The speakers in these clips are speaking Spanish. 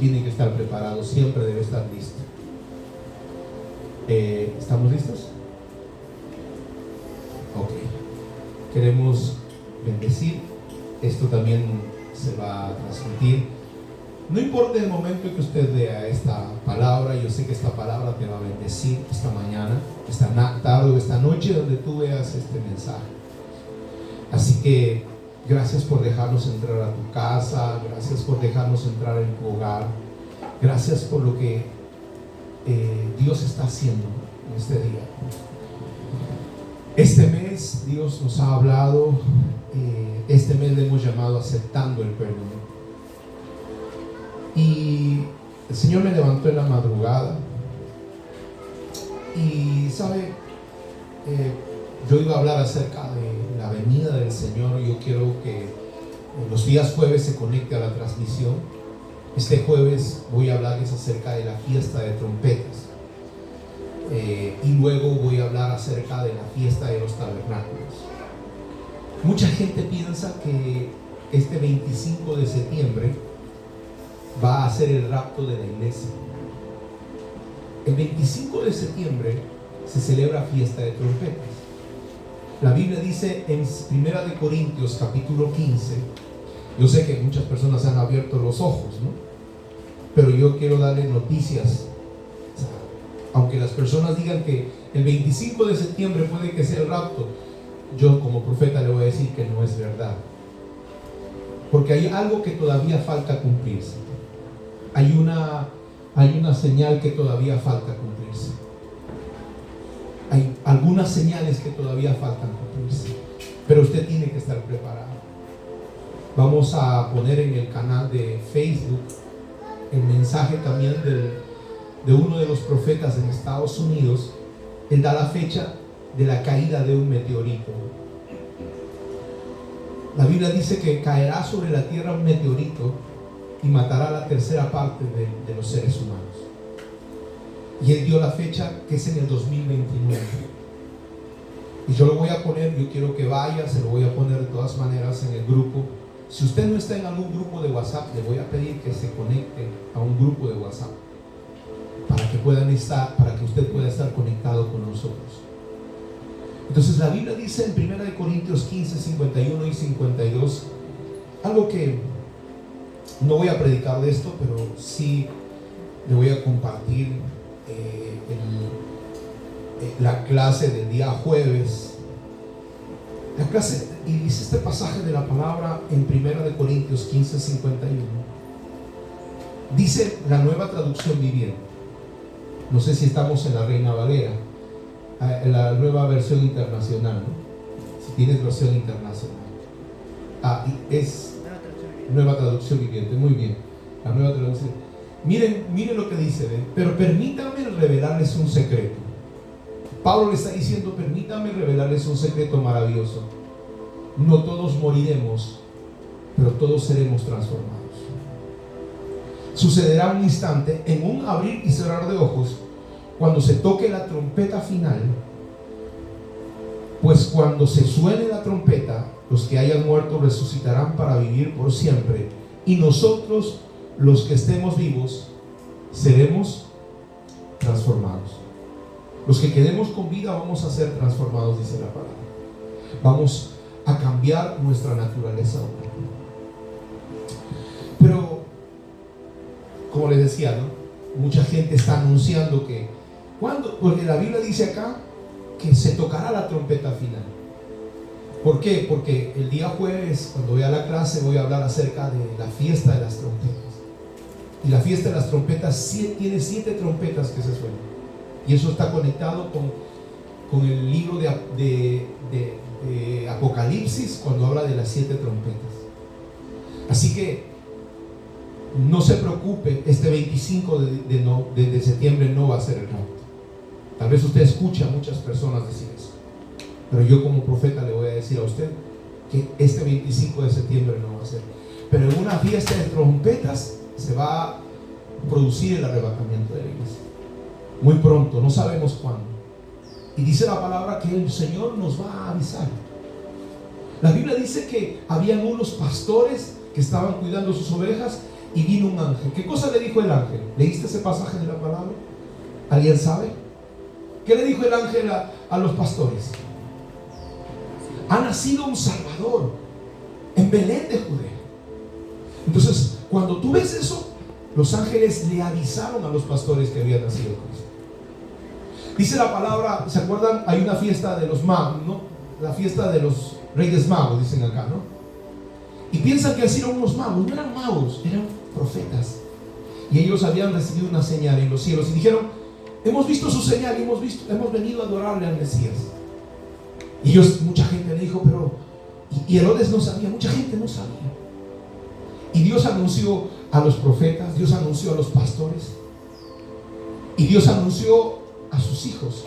tiene que estar preparado, siempre debe estar listo. ¿Estamos listos? Ok. Queremos bendecir. Esto también se va a transmitir. No importa el momento en que usted vea esta palabra, yo sé que esta palabra te va a bendecir esta mañana, esta tarde o esta noche donde tú veas este mensaje. Así que gracias por dejarnos entrar a tu casa, gracias por dejarnos entrar en tu hogar, gracias por lo que Dios está haciendo en este día. Este mes Dios nos ha hablado, este mes le hemos llamado aceptando el perdón. Y el Señor me levantó en la madrugada y sabe, yo iba a hablar acerca de la venida del Señor. Yo quiero que los días jueves se conecte a la transmisión. Este jueves voy a hablarles acerca de la fiesta de trompetas, y luego voy a hablar acerca de la fiesta de los tabernáculos. Mucha gente piensa que este 25 de septiembre va a ser el rapto de la iglesia. El 25 de septiembre se celebra fiesta de trompetas. La Biblia dice en 1 de Corintios capítulo 15, yo sé que muchas personas han abierto los ojos, ¿no? Pero yo quiero darles noticias. Aunque las personas digan que el 25 de septiembre puede que sea el rapto, yo como profeta le voy a decir que no es verdad. Porque hay algo que todavía falta cumplirse. Hay una señal que todavía falta cumplirse. Hay algunas señales que todavía faltan cumplirse. Pero usted tiene que estar preparado. Vamos a poner en el canal de Facebook el mensaje también de uno de los profetas en Estados Unidos. Él da la fecha de la caída de un meteorito. La Biblia dice que caerá sobre la tierra un meteorito y matará la tercera parte de los seres humanos. Y él dio la fecha que es en el 2029. Y yo lo voy a poner, yo quiero que vaya, se lo voy a poner de todas maneras en el grupo. Si usted no está en algún grupo de WhatsApp, le voy a pedir que se conecte a un grupo de WhatsApp para que usted pueda estar conectado con nosotros. Entonces la Biblia dice en 1 de Corintios 15, 51 y 52, algo que no voy a predicar de esto, pero sí le voy a compartir la clase del día jueves. La clase, y dice este pasaje de la palabra en 1 de Corintios 15, 51. Dice la Nueva Traducción Viviente. No sé si estamos en la Reina Valera, la nueva versión internacional, ¿no? Si tienes versión internacional. Es Nueva Traducción Viviente, muy bien. La Nueva Traducción. Miren lo que dice, ¿ven? Pero permítanme revelarles un secreto. Pablo le está diciendo, permítanme revelarles un secreto maravilloso. No todos moriremos, pero todos seremos transformados. Sucederá un instante, en un abrir y cerrar de ojos, cuando se toque la trompeta final. Pues cuando se suene la trompeta, los que hayan muerto resucitarán para vivir por siempre, y nosotros, los que estemos vivos, seremos transformados. Los que quedemos con vida vamos a ser transformados, dice la palabra. Vamos a cambiar nuestra naturaleza humana. Pero, como les decía, ¿no? Mucha gente está anunciando que porque la Biblia dice acá que se tocará la trompeta final. ¿Por qué? Porque el día jueves, cuando voy a la clase, voy a hablar acerca de la fiesta de las trompetas. Y la fiesta de las trompetas tiene 7 trompetas que se suenan. Y eso está conectado con el libro de Apocalipsis, cuando habla de las 7 trompetas. Así que no se preocupe, este 25 de septiembre no va a ser el rapto. Tal vez usted escucha a muchas personas decir eso, pero yo como profeta le voy a decir a usted que este 25 de septiembre no va a ser. Pero en una fiesta de trompetas se va a producir el arrebatamiento de la iglesia. Muy pronto, no sabemos cuándo. Y dice la palabra que el Señor nos va a avisar. La Biblia dice que habían unos pastores que estaban cuidando sus ovejas y vino un ángel. ¿Qué cosa le dijo el ángel? ¿Leíste ese pasaje de la palabra? ¿Alguien sabe? ¿Qué le dijo el ángel a los pastores? Ha nacido un Salvador en Belén de Judea. Entonces, cuando tú ves eso, los ángeles le avisaron a los pastores que había nacido Cristo. Dice la palabra, ¿se acuerdan? Hay una fiesta de los magos, ¿no? La fiesta de los Reyes Magos, dicen acá, ¿no? Y piensan que así eran unos magos. No eran magos, eran profetas. Y ellos habían recibido una señal en los cielos y dijeron: hemos visto su señal y hemos venido a adorarle al Mesías. Y ellos, mucha gente le dijo, pero... Y Herodes no sabía, mucha gente no sabía. Y Dios anunció a los profetas, Dios anunció a los pastores, y Dios anunció a sus hijos.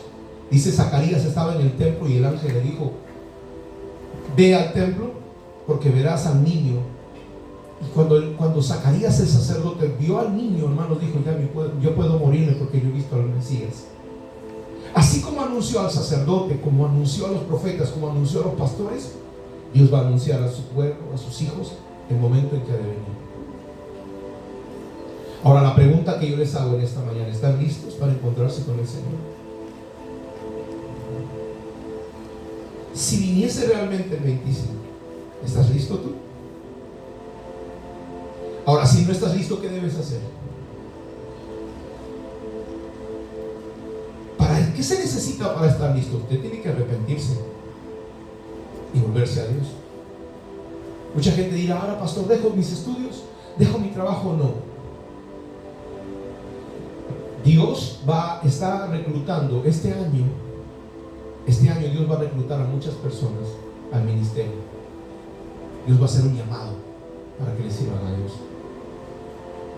Dice, Zacarías estaba en el templo y el ángel le dijo: ve al templo porque verás al niño. Y cuando Zacarías, el sacerdote, vio al niño, hermanos, dijo: ya yo puedo morirme porque yo he visto al Mesías. Así como anunció al sacerdote, como anunció a los profetas, como anunció a los pastores, Dios va a anunciar a su pueblo, a sus hijos, el momento en que ha de venir. Ahora, la pregunta que yo les hago en esta mañana: ¿están listos para encontrarse con el Señor? Si viniese realmente el 25, ¿estás listo tú? Ahora, si no estás listo, ¿qué debes hacer? ¿Qué se necesita para estar listo? Usted tiene que arrepentirse y volverse a Dios. Mucha gente dirá: ahora, pastor, ¿dejo mis estudios? ¿Dejo mi trabajo? No. Dios está reclutando este año Dios va a reclutar a muchas personas al ministerio. Dios va a hacer un llamado para que le sirvan a Dios.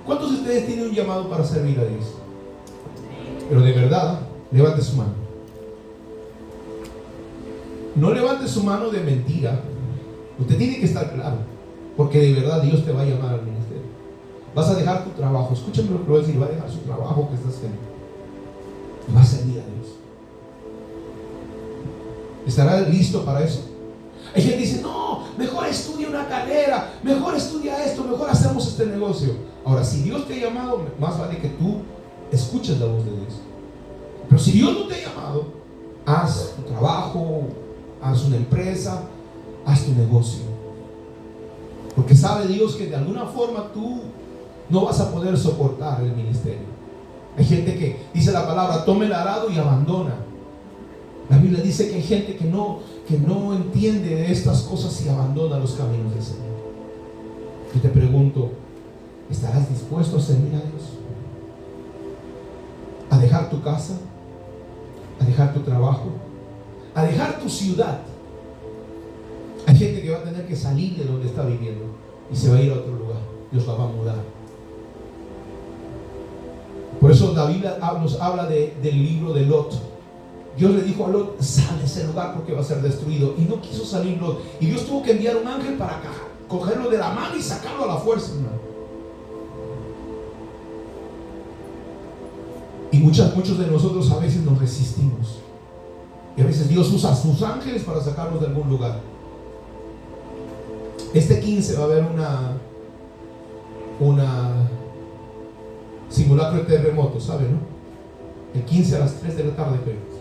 ¿Cuántos de ustedes tienen un llamado para servir a Dios? Pero de verdad, levante su mano. No levante su mano de mentira. Usted tiene que estar claro, porque de verdad Dios te va a llamar al ministerio. Vas a dejar tu trabajo. Escúchame lo que voy a decir. Va a dejar su trabajo que está haciendo y va a servir a Dios. ¿Estará listo para eso? Hay gente que dice: no, mejor estudia una carrera, mejor estudia esto, mejor hacemos este negocio. Ahora, si Dios te ha llamado, más vale que tú escuches la voz de Dios. Pero si Dios no te ha llamado, haz tu trabajo, haz una empresa, haz tu negocio. Porque sabe Dios que de alguna forma tú no vas a poder soportar el ministerio. Hay gente que dice la palabra: toma el arado y abandona. La Biblia dice que hay gente que no entiende de estas cosas y abandona los caminos del Señor. Yo te pregunto: ¿estarás dispuesto a servir a Dios? ¿A dejar tu casa? ¿A dejar tu trabajo? ¿A dejar tu ciudad? Hay gente que va a tener que salir de donde está viviendo y se va a ir a otro lugar. Dios la va a mudar. Por eso la Biblia nos habla del libro de Lot. Dios le dijo a Lot: sal de ese lugar porque va a ser destruido. Y no quiso salir Lot. Y Dios tuvo que enviar un ángel para cogerlo de la mano y sacarlo a la fuerza, hermano. Y muchos de nosotros a veces nos resistimos. Y a veces Dios usa a sus ángeles para sacarnos de algún lugar. Este 15 va a haber una simulacro de terremoto, ¿sabe, no? El 15 a las 3 de la tarde, creo.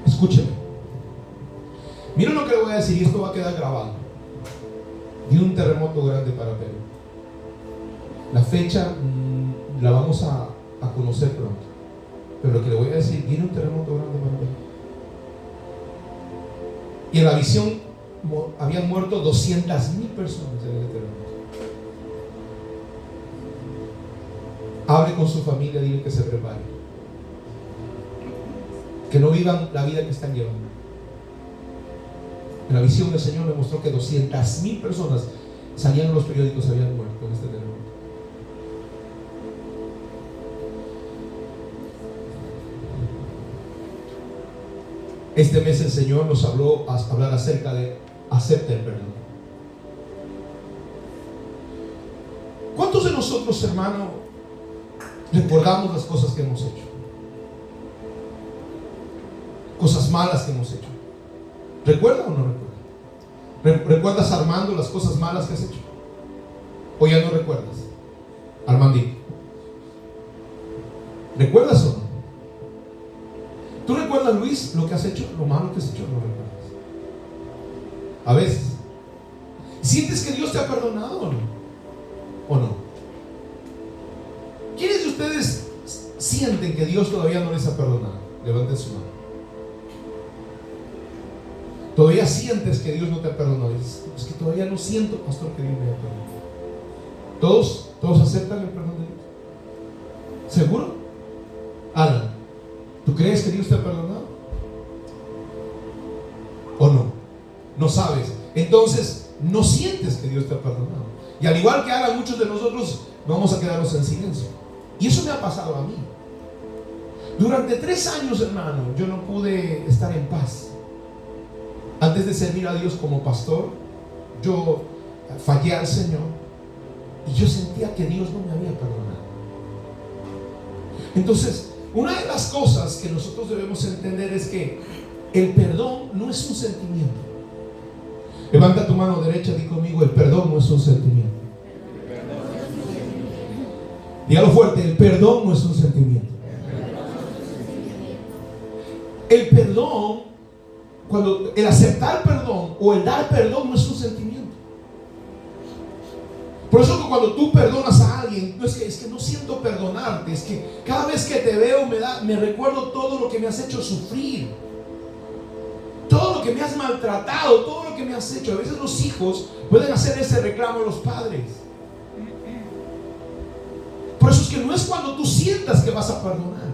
Escúcheme. Miren lo que le voy a decir, y esto va a quedar grabado. Viene un terremoto grande para Perú. La fecha la vamos a conocer pronto. Pero lo que le voy a decir: viene un terremoto grande para Perú. Y en la visión habían muerto 200,000 personas en ese terremoto. Hable con su familia, dile que se prepare, que no vivan la vida que están llevando. En la visión del Señor me mostró que 200,000 personas, salían en los periódicos, habían muerto en este terremoto. Este mes el Señor nos habló a hablar acerca de acepta el perdón. ¿Cuántos de nosotros, hermano, recordamos las cosas que hemos hecho? Cosas malas que hemos hecho. ¿Recuerda o no recuerda? ¿Recuerdas, Armando, las cosas malas que has hecho? ¿O ya no recuerdas? Armandito, ¿recuerdas o no? ¿Tú recuerdas, Luis, lo que has hecho? Lo malo que has hecho, no recuerdas. A veces. ¿Sientes que Dios te ha perdonado o no? ¿O no? ¿Quiénes de ustedes sienten que Dios todavía no les ha perdonado? Levanten su mano. ¿Todavía sientes que Dios no te ha perdonado? Es que todavía no siento, pastor, que Dios me ha perdonado. ¿Todos aceptan el perdón de Dios? ¿Seguro? Alan, ¿tú crees que Dios te ha perdonado? ¿O no? No sabes. Entonces, no sientes que Dios te ha perdonado. Y al igual que Alan, muchos de nosotros vamos a quedarnos en silencio. Y eso me ha pasado a mí. Durante 3 años, hermano, yo no pude estar en paz. Antes de servir a Dios como pastor, yo fallé al Señor y yo sentía que Dios no me había perdonado. Entonces, una de las cosas que nosotros debemos entender es que el perdón no es un sentimiento. Levanta tu mano derecha, di conmigo: el perdón no es un sentimiento. Dígalo fuerte: el perdón no es un sentimiento. El perdón, cuando el aceptar perdón o el dar perdón, no es un sentimiento. Por eso que cuando tú perdonas a alguien, no es que no siento perdonarte, es que cada vez que te veo me recuerdo todo lo que me has hecho sufrir, todo lo que me has maltratado, todo lo que me has hecho. A veces los hijos pueden hacer ese reclamo a los padres. Por eso es que no es cuando tú sientas que vas a perdonar.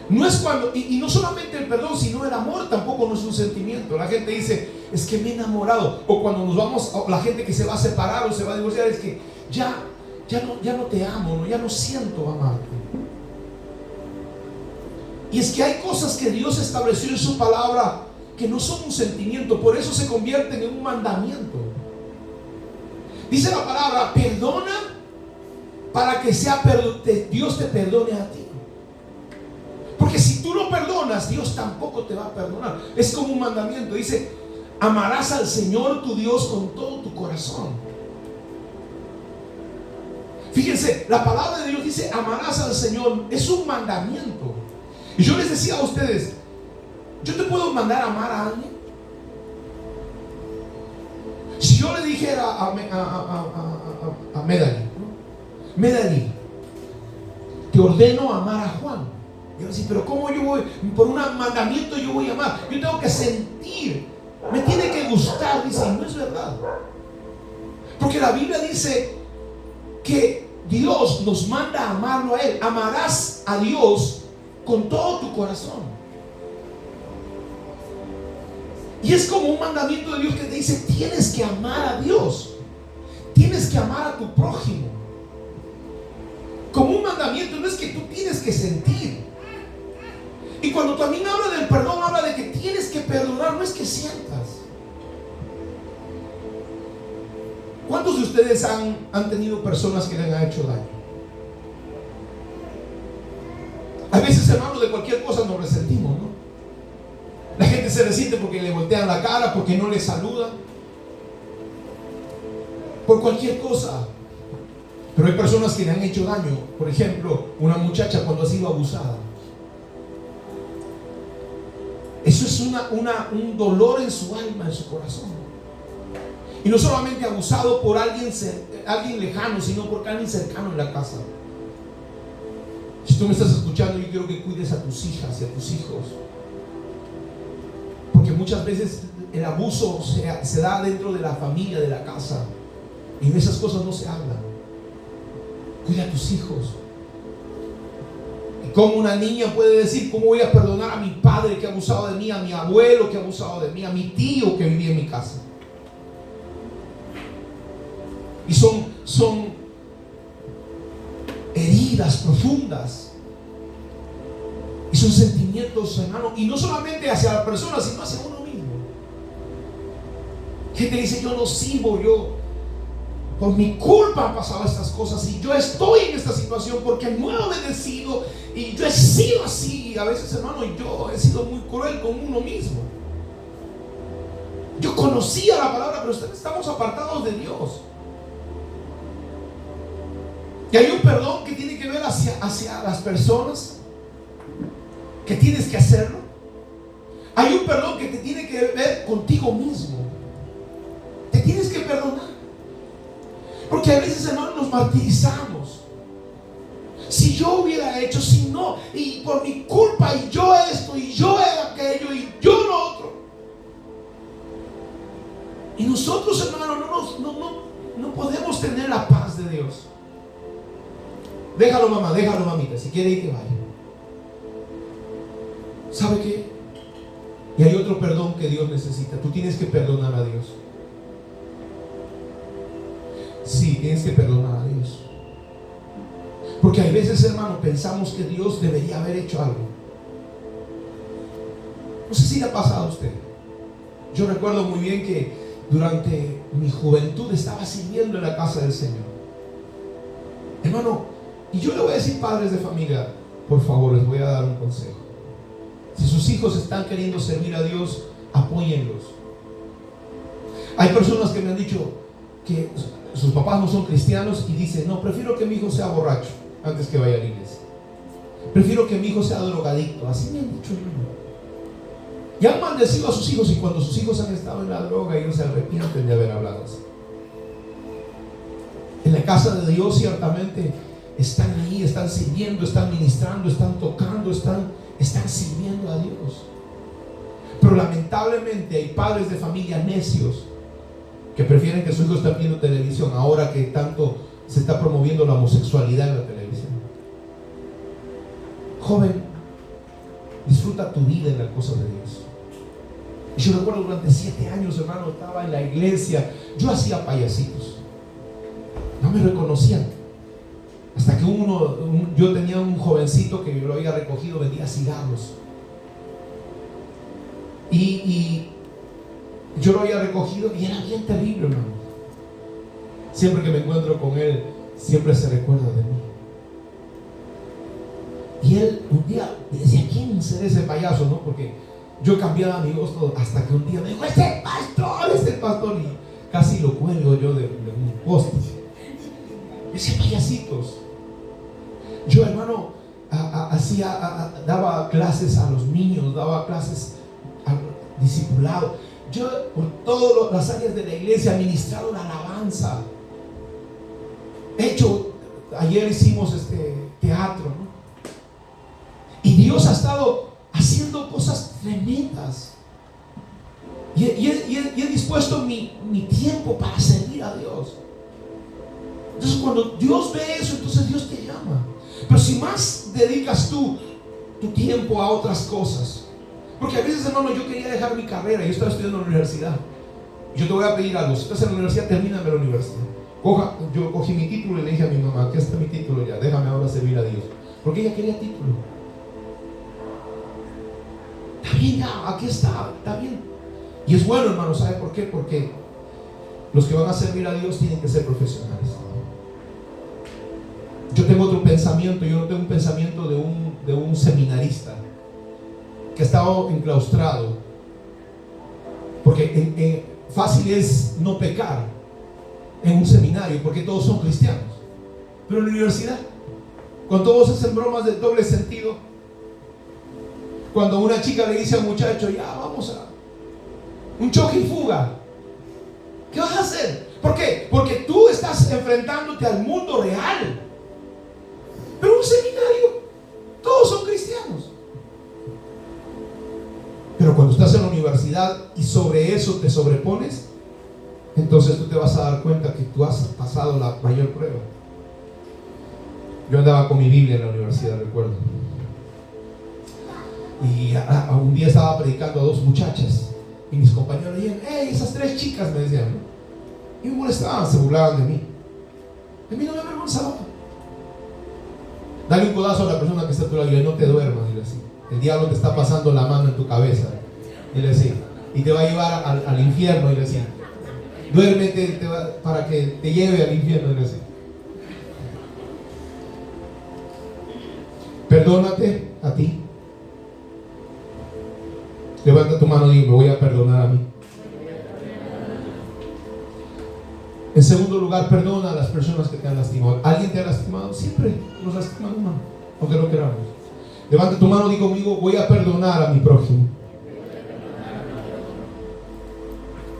No es cuando, y no solamente el perdón, sino el amor tampoco no es un sentimiento. La gente dice: es que me he enamorado. O cuando nos vamos, la gente que se va a separar o se va a divorciar, es que ya no te amo, ¿no? Ya no siento amarte. Y es que hay cosas que Dios estableció en su palabra que no son un sentimiento, por eso se convierten en un mandamiento. Dice la palabra: perdona para que Dios te perdone a ti. Porque si tú no perdonas, Dios tampoco te va a perdonar. Es como un mandamiento. Dice: amarás al Señor tu Dios con todo tu corazón. Fíjense, la palabra de Dios dice: amarás al Señor. Es un mandamiento. Y yo les decía a ustedes: ¿yo te puedo mandar a amar a alguien? Si yo le dijera a Medellín, ¿no? Medellín, te ordeno amar a Juan. Y yo decía: pero ¿cómo yo voy? Por un mandamiento yo voy a amar. Yo tengo que sentir, me tiene que gustar. Dice: y no es verdad. Porque la Biblia dice que Dios nos manda a amarlo a Él. Amarás a Dios con todo tu corazón. Y es como un mandamiento de Dios que te dice: tienes que amar a Dios, tienes que amar a tu prójimo. Como un mandamiento, no es que tú tienes que sentir. Y cuando también habla del perdón, habla de que tienes que perdonar, no es que sientas. ¿Cuántos de ustedes han tenido personas que les han hecho daño? A veces, hermanos, de cualquier cosa nos resentimos, ¿no? La gente se resiente porque le voltean la cara, porque no le saludan, por cualquier cosa. Pero hay personas que le han hecho daño. Por ejemplo, una muchacha cuando ha sido abusada. Eso es un dolor en su alma, en su corazón. Y no solamente abusado por alguien lejano, sino por alguien cercano en la casa. Si tú me estás escuchando, yo quiero que cuides a tus hijas y a tus hijos. Porque muchas veces el abuso se da dentro de la familia, de la casa. Y de esas cosas no se hablan. Cuida a tus hijos. Y como una niña puede decir: ¿cómo voy a perdonar a mi padre que ha abusado de mí, a mi abuelo que ha abusado de mí, a mi tío que vivía en mi casa? Y son heridas profundas. Y son sentimientos, hermano, y no solamente hacia la persona, sino hacia uno mismo. Gente dice: yo no sirvo, por mi culpa han pasado estas cosas y yo estoy en esta situación porque no he obedecido y yo he sido así. A veces, hermano, yo he sido muy cruel con uno mismo. Yo conocía la palabra, pero estamos apartados de Dios. Y hay un perdón que tiene que ver hacia las personas, que tienes que hacerlo. Hay un perdón que te tiene que ver contigo mismo. Te tienes que perdonar. Porque a veces, hermano, nos martirizamos. Si yo hubiera hecho, si no, y por mi culpa, y yo esto, y yo aquello, y yo lo otro. Y nosotros, hermano, no podemos tener la paz de Dios. Déjalo, mamá, déjalo, mamita. Si quiere ir, que vaya. ¿Sabe qué? Y hay otro perdón que Dios necesita. Tú tienes que perdonar a Dios. Sí, tienes que perdonar a Dios. Porque hay veces, hermano, pensamos que Dios debería haber hecho algo. No sé si le ha pasado a usted. Yo recuerdo muy bien que durante mi juventud estaba sirviendo en la casa del Señor. Hermano, y yo le voy a decir, padres de familia, por favor, les voy a dar un consejo. Si sus hijos están queriendo servir a Dios, apóyenlos. Hay personas que me han dicho que sus papás no son cristianos y dicen: no, prefiero que mi hijo sea borracho antes que vaya a la iglesia. Prefiero que mi hijo sea drogadicto. Así me han dicho, hermano. Y han maldecido a sus hijos, y cuando sus hijos han estado en la droga, ellos se arrepienten de haber hablado así. En la casa de Dios ciertamente están ahí, están sirviendo, están ministrando, están tocando, están sirviendo a Dios. Pero lamentablemente hay padres de familia necios que prefieren que su hijo esté viendo televisión ahora que tanto se está promoviendo la homosexualidad en la televisión. Joven, disfruta tu vida en las cosas de Dios. Y yo recuerdo durante 7 años, hermano, estaba en la iglesia. Yo hacía payasitos. No me reconocían. Hasta que yo tenía un jovencito que yo lo había recogido, vendía cigarros. Y yo lo había recogido y era bien terrible, hermano. Siempre que me encuentro con él, siempre se recuerda de mí. Y él un día decía: ¿quién será ese payaso? ¿No? Porque yo cambiaba mi voz hasta que un día me dijo: ¡es el pastor! ¡Es el pastor! Y casi lo cuelgo yo de un poste. Ese payasitos. Yo, hermano, daba clases a los niños, daba clases al discipulado. Yo, por todas las áreas de la iglesia, ministrado la alabanza. Ayer hicimos teatro, ¿no? Y Dios ha estado haciendo cosas tremendas. Y he dispuesto mi tiempo para servir a Dios. Entonces, cuando Dios ve eso, entonces Dios te llama. Pero si más dedicas tu tiempo a otras cosas, porque a veces, hermano, yo quería dejar mi carrera. Yo estaba estudiando en la universidad. Yo te voy a pedir algo: si estás en la universidad, termíname la universidad. Yo cogí mi título y le dije a mi mamá: aquí está mi título ya, déjame ahora servir a Dios. Porque ella quería título. Está bien, ya, aquí está bien. Y es bueno, hermano, ¿sabe por qué? Porque los que van a servir a Dios tienen que ser profesionales. Yo tengo otro pensamiento. Yo no tengo un pensamiento de un seminarista que ha estado enclaustrado. Porque fácil es no pecar en un seminario, porque todos son cristianos. Pero en la universidad, cuando todos hacen bromas de doble sentido, cuando una chica le dice a un muchacho: ya vamos a un choque y fuga, ¿qué vas a hacer? ¿Por qué? Porque tú estás enfrentándote al mundo real. Pero en un seminario todos son cristianos. Pero cuando estás en la universidad y sobre eso te sobrepones, entonces tú te vas a dar cuenta que tú has pasado la mayor prueba. Yo andaba con mi Biblia en la universidad, recuerdo. Y un día estaba predicando a 2 muchachas. Y mis compañeros le decían: ¡hey, esas 3 chicas! Me decían, ¿no? Y me molestaban, se burlaban de mí. A mí no me avergonzaba. Dale un codazo a la persona que está a tu lado y no te duermas, dile así. El diablo te está pasando la mano en tu cabeza, dile así, y te va a llevar al infierno, dile así. Duérmete para que te lleve al infierno, dile así. Perdónate a ti. Levanta tu mano y digo: me voy a perdonar a mí. En segundo lugar, perdona a las personas que te han lastimado. ¿Alguien te ha lastimado? Siempre nos lastiman, hermano, aunque no queramos. Levanta tu mano y di conmigo: voy a perdonar a mi prójimo.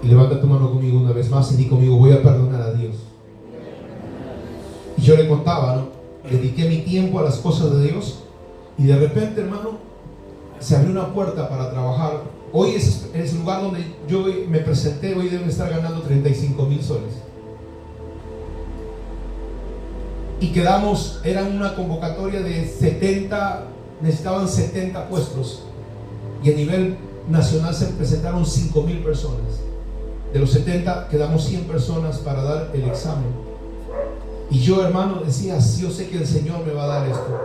Y levanta tu mano conmigo una vez más y di conmigo: voy a perdonar a Dios. Y yo le contaba, ¿no? Dediqué mi tiempo a las cosas de Dios y de repente, hermano, se abrió una puerta para trabajar. Hoy es el lugar donde yo me presenté. Hoy deben estar ganando 35,000 soles. Y quedamos, era una convocatoria de 70, necesitaban 70 puestos. Y a nivel nacional se presentaron 5,000 personas. De los 70 quedamos 100 personas para dar el examen. Y yo, hermano, decía: yo sé que el Señor me va a dar esto.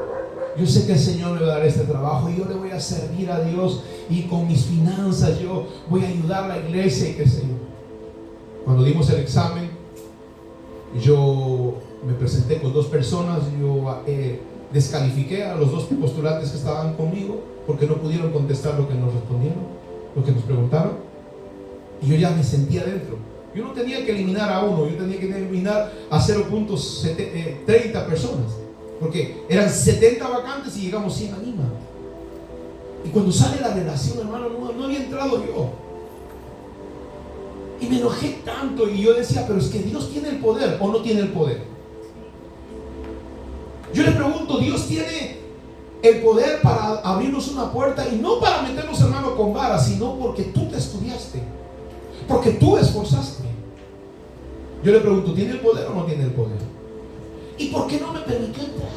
Yo sé que el Señor me va a dar este trabajo y yo le voy a servir a Dios, y con mis finanzas yo voy a ayudar a la iglesia y qué sé yo. Cuando dimos el examen, yo me presenté con 2 personas. Yo descalifiqué a los 2 postulantes que estaban conmigo porque no pudieron contestar lo que nos respondieron, lo que nos preguntaron. Y yo ya me sentía dentro. Yo no tenía que eliminar a uno, yo tenía que eliminar a 0.30 personas, porque eran 70 vacantes y llegamos 100 a Lima. Y cuando sale la relación, hermano, no había entrado yo. Y me enojé tanto y yo decía: pero es que Dios tiene el poder o no tiene el poder. Yo le pregunto: Dios tiene el poder para abrirnos una puerta, y no para meternos, hermano, con varas, sino porque tú te estudiaste, porque tú esforzaste. Yo le pregunto: ¿tiene el poder o no tiene el poder? ¿Y por qué no me permitió entrar?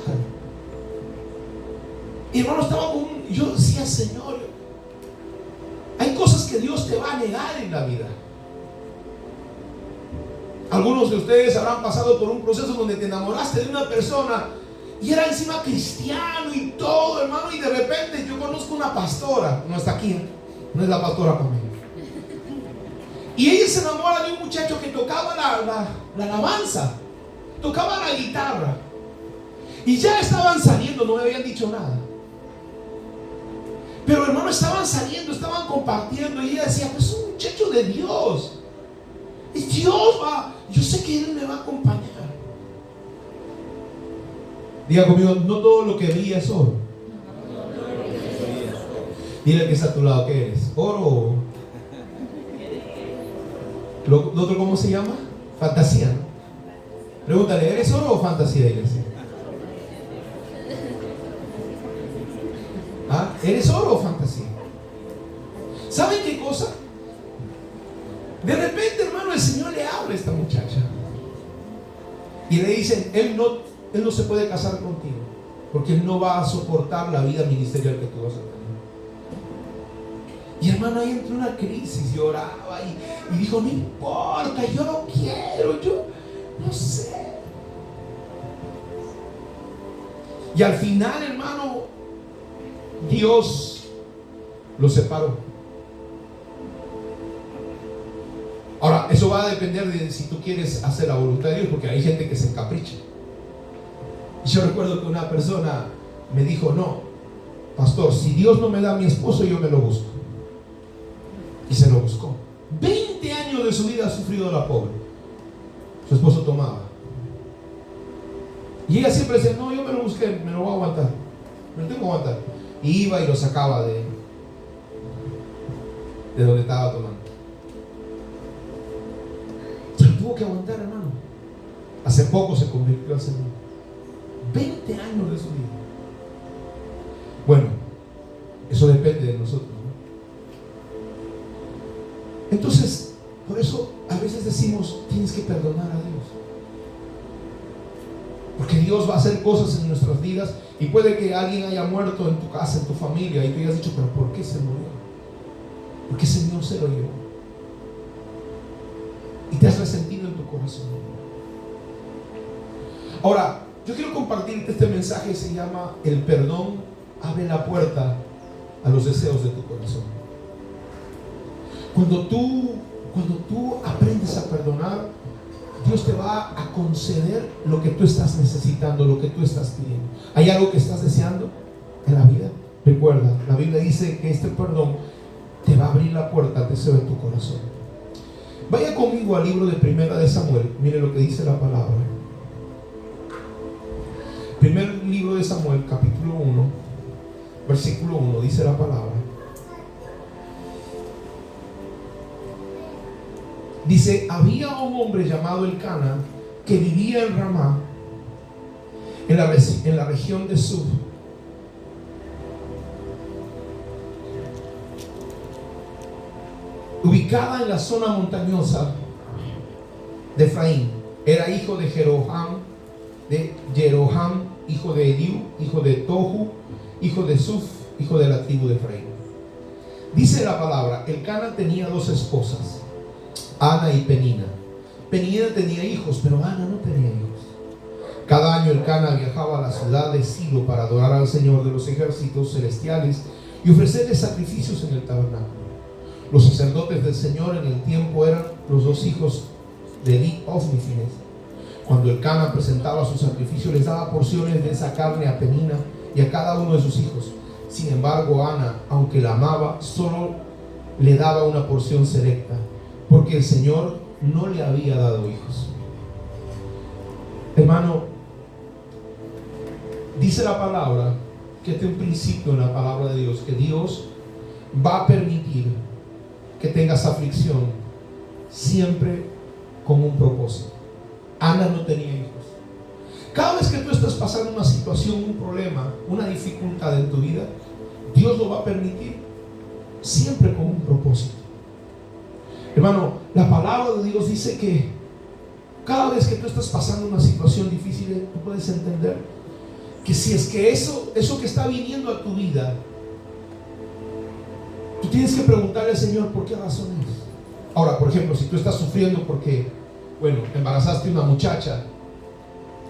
Y hermano, yo decía: Señor, hay cosas que Dios te va a negar en la vida. Algunos de ustedes habrán pasado por un proceso donde te enamoraste de una persona y era encima cristiano y todo, hermano, y de repente yo conozco una pastora, no está aquí, no es la pastora conmigo, y ella se enamora de un muchacho que tocaba la alabanza, tocaba la guitarra, y ya estaban saliendo, no me habían dicho nada, pero hermano, estaban saliendo, estaban compartiendo, y ella decía: pues es un muchacho de Dios, y Dios va, yo sé que Él me va a acompañar. Diga conmigo: no todo lo que brilla es oro. Dile que está a tu lado: ¿qué eres? ¿Oro? ¿Lo otro cómo se llama? Fantasía, ¿no? Pregúntale: ¿eres oro o fantasía, iglesia? ¿Ah? ¿Eres oro o fantasía? ¿Saben qué cosa? De repente, hermano, el Señor le habla a esta muchacha y le dicen: Él no se puede casar contigo porque Él no va a soportar la vida ministerial que tú vas a tener. Y hermano, ahí entró una crisis, lloraba y dijo: no importa, yo no quiero, yo no sé. Y al final, hermano, Dios lo separó. Ahora, eso va a depender de si tú quieres hacer la voluntad de Dios, porque hay gente que se encapricha. Y yo recuerdo que una persona me dijo: no, pastor, si Dios no me da a mi esposo, yo me lo busco. Y se lo buscó. 20 años de su vida ha sufrido la pobre. Su esposo tomaba. Y ella siempre decía: no, yo me lo busqué, me lo voy a aguantar, me lo tengo que aguantar. Y iba y lo sacaba de donde estaba tomando. Se lo tuvo que aguantar, hermano. Hace poco se convirtió al Señor. 20 años de su vida. Bueno, eso depende de nosotros, ¿no? Entonces, por eso a veces decimos: tienes que perdonar a Dios, porque Dios va a hacer cosas en nuestras vidas. Y puede que alguien haya muerto en tu casa, en tu familia, y tú hayas dicho: pero ¿por qué se murió? ¿Por qué ese Señor se lo llevó? Y te has resentido en tu corazón. Ahora, yo quiero compartirte este mensaje. Se llama: el perdón abre la puerta a los deseos de tu corazón. Cuando tú aprendes a perdonar, Dios te va a conceder lo que tú estás necesitando, lo que tú estás pidiendo. ¿Hay algo que estás deseando en la vida? Recuerda, la Biblia dice que este perdón te va a abrir la puerta al deseo de tu corazón. Vaya conmigo al libro de Primera de Samuel. Mire lo que dice la palabra. Primer libro de Samuel, capítulo 1, versículo 1, dice la palabra. Dice: había un hombre llamado Elcana que vivía en Ramá, en la región de Suf. Ubicada en la zona montañosa de Efraín. Era hijo de Jeroham, hijo de Eliú, hijo de Tohu, hijo de Suf, hijo de la tribu de Efraín. Dice la palabra: Elcana tenía dos esposas, Ana y Penina. Penina tenía hijos, pero Ana no tenía hijos. Cada año Elcana viajaba a la ciudad de Silo para adorar al Señor de los ejércitos celestiales y ofrecerle sacrificios en el tabernáculo. Los sacerdotes del Señor en el tiempo eran los dos hijos de Eli, Ofni y Finés. Cuando Elcana presentaba su sacrificio, les daba porciones de esa carne a Penina y a cada uno de sus hijos. Sin embargo, Ana, aunque la amaba, solo le daba una porción selecta, porque el Señor no le había dado hijos. Hermano, dice la palabra que este es un principio en la palabra de Dios, que Dios va a permitir que tengas aflicción siempre con un propósito. Ana no tenía hijos. Cada vez que tú estás pasando una situación, un problema, una dificultad en tu vida, Dios lo va a permitir siempre con un propósito. Hermano, la palabra de Dios dice que cada vez que tú estás pasando una situación difícil, tú puedes entender que si es que eso que está viniendo a tu vida, tú tienes que preguntarle al Señor por qué razón es. Ahora, por ejemplo, si tú estás sufriendo porque, embarazaste una muchacha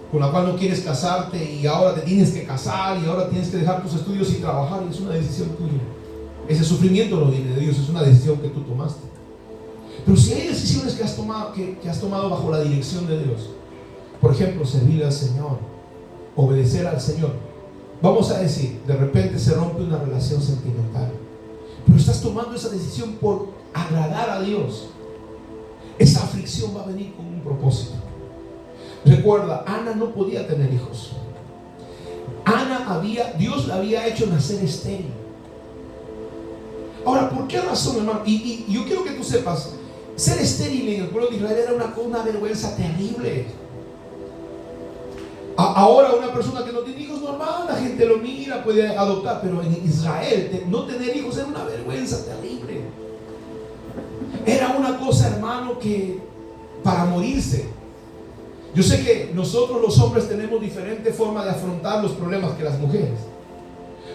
con la cual no quieres casarte y ahora te tienes que casar y ahora tienes que dejar tus estudios y trabajar, y es una decisión tuya. Ese sufrimiento no viene de Dios, es una decisión que tú tomaste. Pero si hay decisiones que has tomado bajo la dirección de Dios, por ejemplo, servir al Señor, obedecer al Señor, vamos a decir, de repente se rompe una relación sentimental, pero estás tomando esa decisión por agradar a Dios, esa aflicción va a venir con un propósito. Recuerda, Ana no podía tener hijos. Dios la había hecho nacer estéril. Ahora, ¿por qué razón, hermano? Y yo quiero que tú sepas, ser estéril en el pueblo de Israel era una vergüenza terrible. Ahora una persona que no tiene hijos, normal, la gente lo mira, puede adoptar, pero en Israel no tener hijos era una vergüenza terrible. Era una cosa, hermano, que para morirse. Yo sé que nosotros los hombres tenemos diferente forma de afrontar los problemas que las mujeres,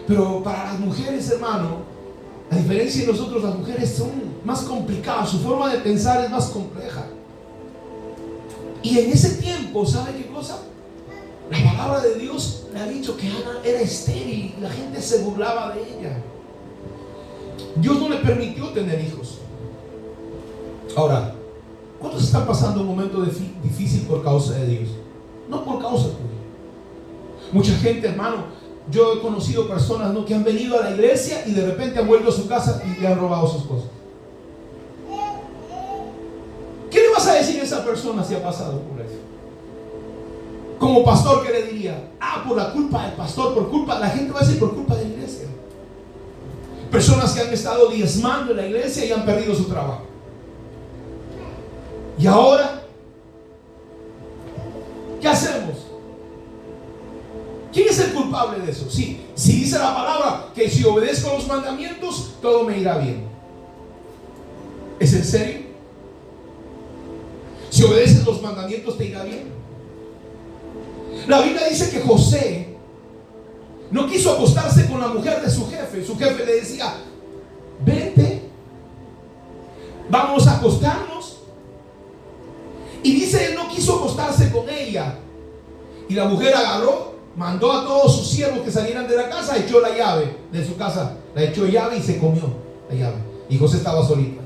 pero para las mujeres, hermano, a diferencia de nosotros, las mujeres son más complicadas, su forma de pensar es más compleja. Y en ese tiempo, ¿sabe qué cosa? La palabra de Dios le ha dicho que Ana era estéril y la gente se burlaba de ella. Dios no le permitió tener hijos. Ahora, ¿cuántos están pasando un momento difícil por causa de Dios? No por causa tuya. Mucha gente, hermano, yo he conocido personas, ¿no?, que han venido a la iglesia y de repente han vuelto a su casa y le han robado sus cosas. ¿Qué le vas a decir a esa persona si ha pasado por eso? Como pastor, ¿qué le diría? Por la culpa del pastor, la gente va a decir por culpa de la iglesia. Personas que han estado diezmando en la iglesia y han perdido su trabajo. Y ahora, ¿qué hacemos? ¿Quién es el culpable de eso? Si dice la palabra que si obedezco los mandamientos, todo me irá bien. ¿Es en serio? Si obedeces los mandamientos, ¿te irá bien? La Biblia dice que José no quiso acostarse con la mujer de su jefe. Su jefe le decía: vente, vamos a acostarnos. Y dice, él no quiso acostarse con ella. Y la mujer agarró, mandó a todos sus siervos que salieran de la casa, echó la llave de su casa, la echó llave y se comió la llave. Y José estaba solito.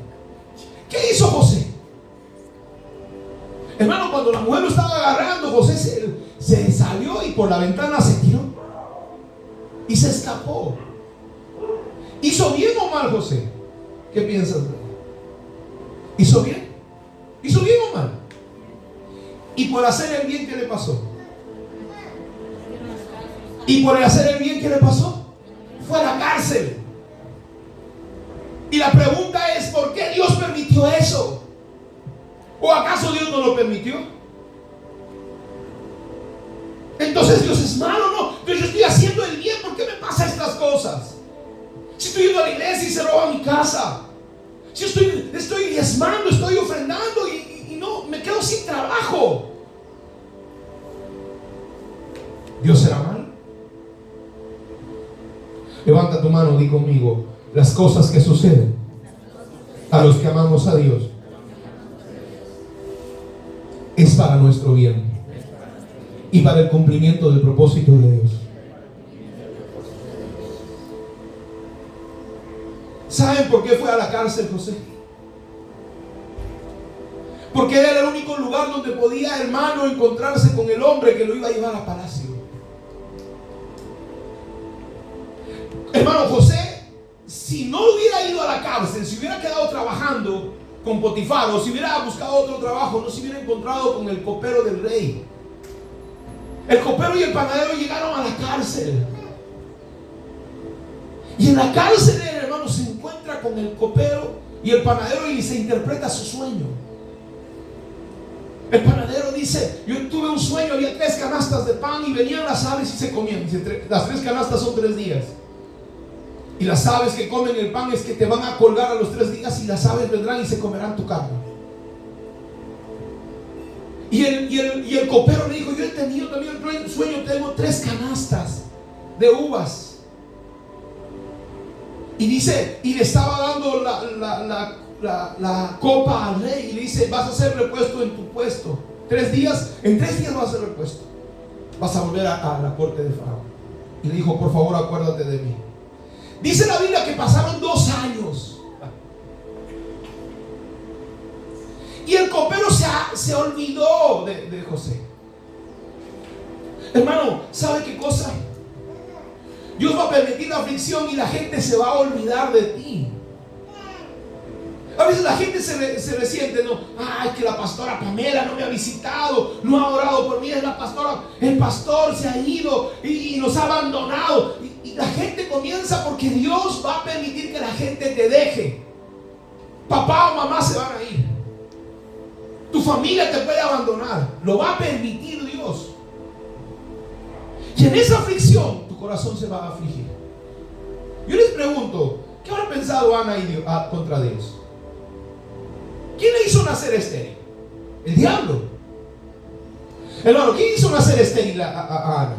¿Qué hizo José? Hermano, cuando la mujer lo estaba agarrando, José se salió y por la ventana se tiró y se escapó. ¿Hizo bien o mal José? ¿Qué piensas? ¿Hizo bien? ¿Hizo bien o mal? Y por hacer el bien, ¿qué le pasó? Y por hacer el bien, ¿qué le pasó? Fue a la cárcel. Y la pregunta es, ¿por qué Dios permitió eso? ¿O acaso Dios no lo permitió? Entonces Dios es malo, ¿no? Entonces yo estoy haciendo el bien, ¿por qué me pasan estas cosas? Si estoy yendo a la iglesia y se roba mi casa, si estoy diezmando, estoy ofrendando y no, me quedo sin trabajo, ¿Dios será malo? Levanta tu mano, di conmigo: las cosas que suceden a los que amamos a Dios es para nuestro bien y para el cumplimiento del propósito de Dios. ¿Saben por qué fue a la cárcel José? Porque era el único lugar donde podía, hermano, encontrarse con el hombre que lo iba a llevar a palacio. Hermano, José, si no hubiera ido a la cárcel, si hubiera quedado trabajando con Potifar, o si hubiera buscado otro trabajo, no se hubiera encontrado con el copero del rey. El copero y el panadero llegaron a la cárcel. Y en la cárcel, hermano, se encuentra con el copero y el panadero y se interpreta su sueño. El panadero dice: yo tuve un sueño, había 3 canastas de pan y venían las aves y se comían. Dice, las 3 canastas son 3 días. Y las aves que comen el pan es que te van a colgar a los 3 días y las aves vendrán y se comerán tu carne. Y el copero le dijo: yo he tenido también el sueño, tengo 3 canastas de uvas. Y dice, y le estaba dando la copa al rey y le dice: vas a ser repuesto en tu puesto. 3 días, en 3 días vas a ser repuesto. Vas a volver a la corte de Faraón. Y le dijo: por favor, acuérdate de mí. Dice la Biblia que pasaron 2 años. Y el copero se olvidó de José. Hermano, ¿sabe qué cosa? Dios va a permitir la aflicción y la gente se va a olvidar de ti. A veces la gente se resiente, ¿no? Ay, que la pastora Pamela no me ha visitado, no ha orado por mí, es la pastora, el pastor se ha ido y nos ha abandonado. Y la gente comienza, porque Dios va a permitir que la gente te deje. Papá o mamá se van a ir. Tu familia te puede abandonar. Lo va a permitir Dios. Y en esa aflicción tu corazón se va a afligir. Yo les pregunto, ¿qué habrá pensado Ana contra Dios? ¿Quién le hizo nacer estéril? El diablo. Hermano, ¿quién hizo nacer estéril a Ana?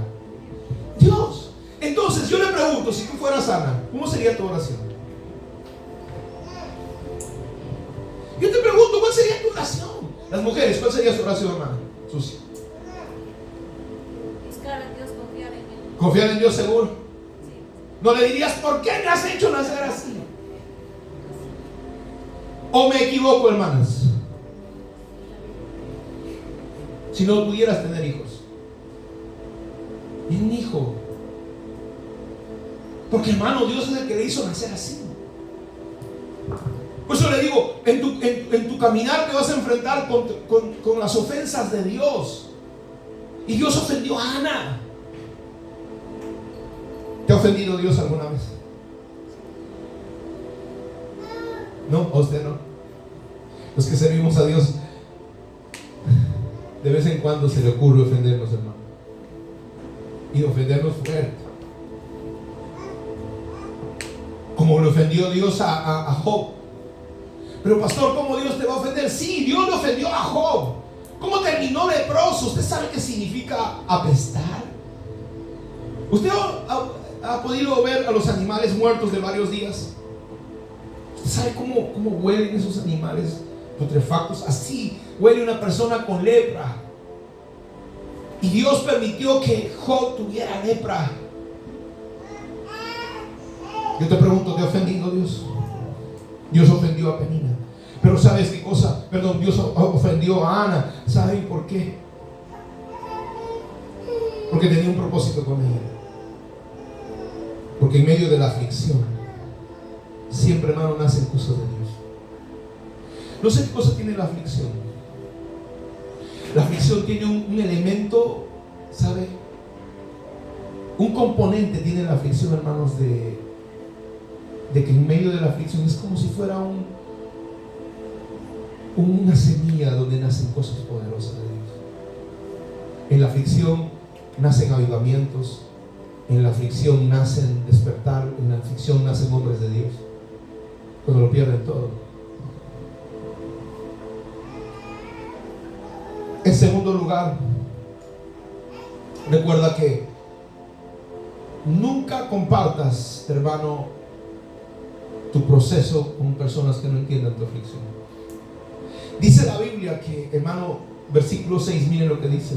Dios. Entonces yo le pregunto, si tú fueras Ana, ¿cómo sería tu oración? Yo te pregunto, ¿cuál sería tu oración? Las mujeres, ¿cuál sería su oración, hermana? Sucia. Buscar a Dios, confiar en Él. ¿Confiar en Dios seguro? Sí. No le dirías: ¿por qué me has hecho nacer así? ¿O me equivoco, hermanas? Si no pudieras tener hijos, y un hijo, porque hermano, Dios es el que le hizo nacer así. Por eso le digo, en tu caminar te vas a enfrentar con las ofensas de Dios. Y Dios ofendió a Ana. ¿Te ha ofendido Dios alguna vez? No, a usted no. Los que servimos a Dios, de vez en cuando se le ocurre ofendernos, hermano. Y ofendernos fuerte. Como le ofendió Dios a Job. Pero pastor, ¿cómo Dios te va a ofender? Sí, Dios le ofendió a Job. ¿Cómo terminó leproso? ¿Usted sabe qué significa apestar? ¿Usted ha podido ver a los animales muertos de varios días? ¿Usted sabe cómo huelen esos animales putrefactos? Así huele una persona con lepra. Y Dios permitió que Job tuviera lepra. Yo te pregunto, ¿te ha ofendido Dios? Dios ofendió a Penina. Pero ¿sabes qué cosa? Perdón, Dios ofendió a Ana. ¿Saben por qué? Porque tenía un propósito con ella. Porque en medio de la aflicción siempre, hermano, nacen cosas de Dios. No sé qué cosa tiene la aflicción. La aflicción tiene un elemento, ¿sabe? Un componente tiene la aflicción, hermanos, de que en medio de la aflicción es como si fuera una semilla donde nacen cosas poderosas de Dios. En la aflicción nacen avivamientos, en la aflicción nacen despertar, en la aflicción nacen hombres de Dios, cuando lo pierden todo. En segundo lugar, recuerda que nunca compartas, hermano, tu proceso con personas que no entiendan tu aflicción. Dice la Biblia que, hermano, versículo 6, miren lo que dice.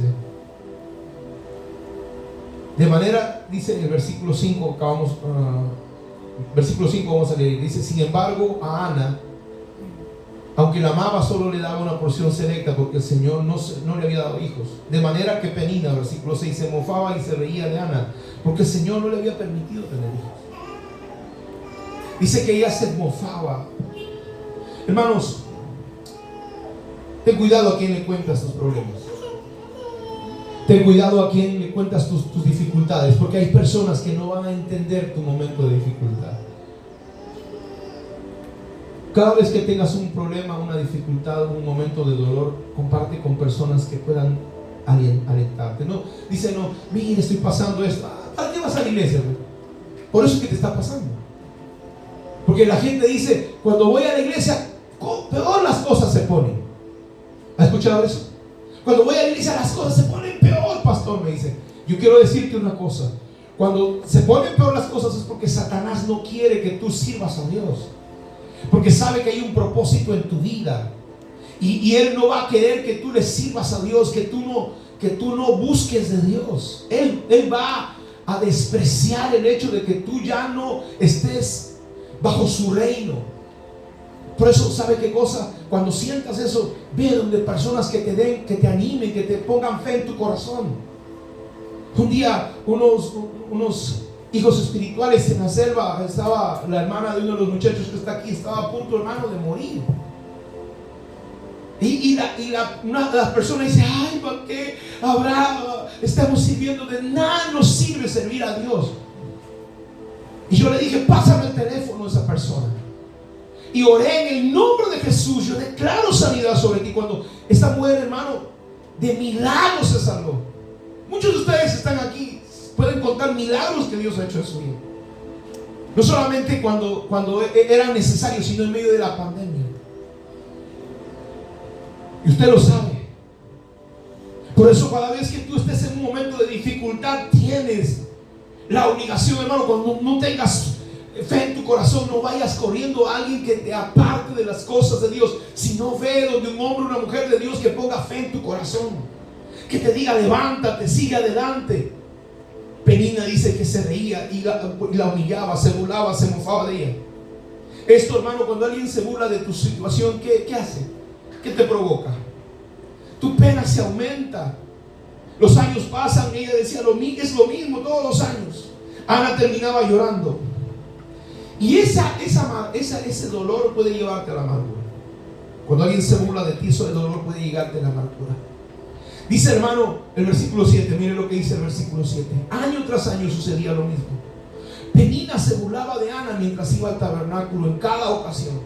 De manera, dice en el versículo 5, versículo 5 vamos a leer, dice: sin embargo, a Ana, aunque la amaba, solo le daba una porción selecta, porque el Señor no le había dado hijos. De manera que Penina, versículo 6, se mofaba y se reía de Ana, porque el Señor no le había permitido tener hijos. Dice que ella se mofaba. Hermanos, ten cuidado a quien le cuentas tus problemas. Ten cuidado a quien le cuentas tus dificultades, porque hay personas que no van a entender tu momento de dificultad. Cada vez que tengas un problema, una dificultad, un momento de dolor, comparte con personas que puedan alentarte. No, dice, no, mire, estoy pasando esto. ¿Para qué vas a la iglesia? Por eso es que te está pasando. Porque la gente dice, cuando voy a la iglesia, peor las cosas se ponen. ¿Has escuchado eso? Cuando voy a la iglesia, las cosas se ponen peor, pastor, me dice. Yo quiero decirte una cosa. Cuando se ponen peor las cosas es porque Satanás no quiere que tú sirvas a Dios. Porque sabe que hay un propósito en tu vida. Y Él no va a querer que tú le sirvas a Dios, que tú no busques de Dios. Él va a despreciar el hecho de que tú ya no estés bajo su reino. Por eso, ¿sabe qué cosa? Cuando sientas eso, ve donde personas que te animen, que te pongan fe en tu corazón. Un día, unos hijos espirituales en la selva, estaba la hermana de uno de los muchachos que está aquí, estaba a punto, hermano, de morir. Una de las personas dice: ay, ¿por qué estamos sirviendo? De nada nos sirve servir a Dios. Y yo le dije: pásame el teléfono de esa persona. Y oré en el nombre de Jesús. Yo declaro sanidad sobre ti. Cuando esta mujer, hermano, de milagros se salvó. Muchos de ustedes están aquí, pueden contar milagros que Dios ha hecho en su vida. No solamente cuando era necesario, sino en medio de la pandemia. Y usted lo sabe. Por eso, cada vez que tú estés en un momento de dificultad, tienes la obligación, hermano, cuando no tengas fe en tu corazón, no vayas corriendo a alguien que te aparte de las cosas de Dios, sino ve donde un hombre o una mujer de Dios que ponga fe en tu corazón, que te diga: levántate, sigue adelante. Penina dice que se reía y la humillaba, se burlaba, se mofaba de ella. Esto, hermano, cuando alguien se burla de tu situación, ¿qué hace? ¿Qué te provoca? Tu pena se aumenta. Los años pasan, ella decía es lo mismo todos los años. Ana terminaba llorando. Y ese dolor puede llevarte a la amargura. Cuando alguien se burla de ti, ese dolor puede llegarte a la amargura. Dice, hermano, el versículo 7, mire lo que dice el versículo 7. Año tras año sucedía lo mismo. Penina se burlaba de Ana mientras iba al tabernáculo en cada ocasión.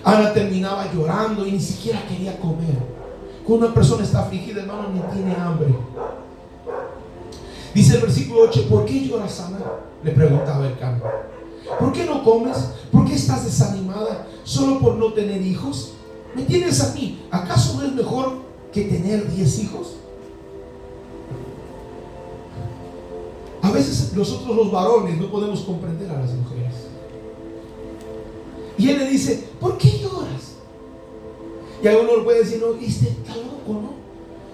Ana terminaba llorando y ni siquiera quería comer. Cuando una persona está afligida, hermano, ni tiene hambre. Dice el versículo 8: ¿por qué lloras, Ana?, le preguntaba el Cana. ¿Por qué no comes? ¿Por qué estás desanimada? ¿Solo por no tener hijos? ¿Me tienes a mí? ¿Acaso no es mejor que tener 10 hijos? A veces nosotros los varones no podemos comprender a las mujeres. Y él le dice: ¿por qué lloras? Y a uno le puede decir: no, está loco, ¿no?